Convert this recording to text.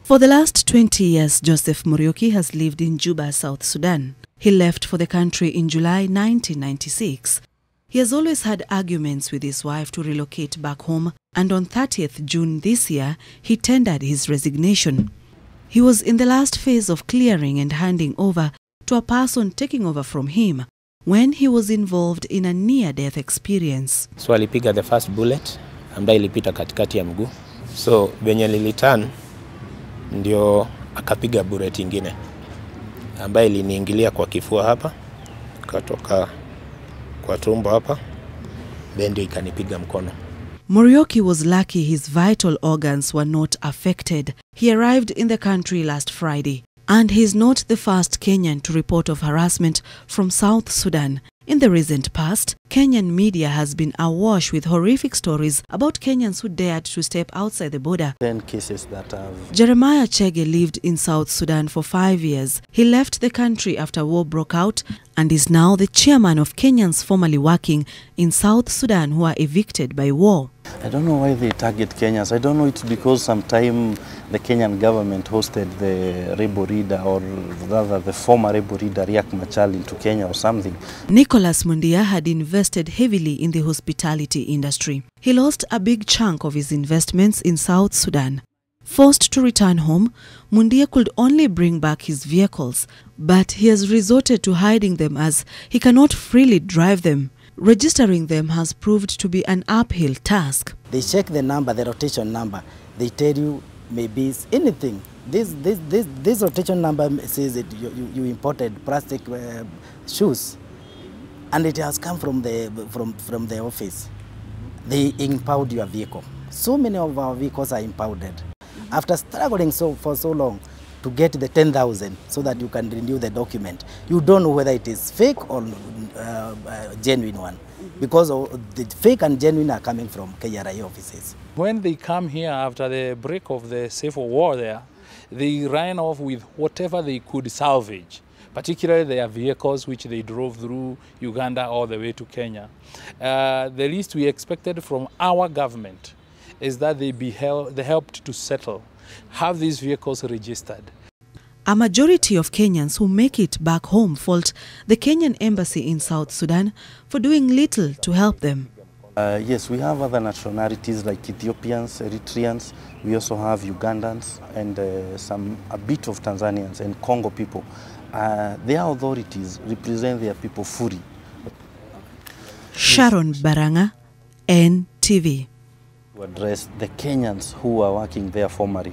For the last 20 years, Joseph Kariuki has lived in Juba, South Sudan. He left for the country in July 1996. He has always had arguments with his wife to relocate back home, and on 30th June this year, he tendered his resignation. He was in the last phase of clearing and handing over to a person taking over from him when he was involved in a near-death experience. So alipiga the first bullet ambayo ilipita katikati ya mguu. So venye liliturn ndio akapiga bullet ingine ambayo iliniingilia kwa kifua hapa, katoka kwa tumbo hapa, ndio ikanipiga mkono. Kariuki was lucky his vital organs were not affected. He arrived in the country last Friday, and he is not the first Kenyan to report of harassment from South Sudan. In the recent past, Kenyan media has been awash with horrific stories about Kenyans who dared to step outside the border. 10 cases that have... Jeremiah Chege lived in South Sudan for 5 years. He left the country after war broke out and is now the chairman of Kenyans formerly working in South Sudan who are evicted by war. I don't know why they target Kenyans. I don't know, it's because sometime the Kenyan government hosted the rebel leader, or rather the former rebel leader Riek Machar, into Kenya or something. Nicholas Mundia had invested heavily in the hospitality industry. He lost a big chunk of his investments in South Sudan. Forced to return home, Mundia could only bring back his vehicles, but he has resorted to hiding them as he cannot freely drive them. Registering them has proved to be an uphill task. They check the number, the rotation number. They tell you maybe it's anything. This rotation number says that you imported plastic shoes, and it has come from the office. They impound your vehicle. So many of our vehicles are impounded. After struggling for so long to get the 10,000 so that you can renew the document, you don't know whether it is fake or genuine one, because the fake and genuine are coming from KRI offices. When they come here after the break of the civil war there, they ran off with whatever they could salvage, particularly their vehicles which they drove through Uganda all the way to Kenya. The least we expected from our government is that they helped to settle, have these vehicles registered. A majority of Kenyans who make it back home fault the Kenyan embassy in South Sudan for doing little to help them. Yes, we have other nationalities like Ethiopians, Eritreans. We also have Ugandans and a bit of Tanzanians and Congo people. Their authorities represent their people fully. Sharon Barang'a, NTV. To address the Kenyans who are working there formerly.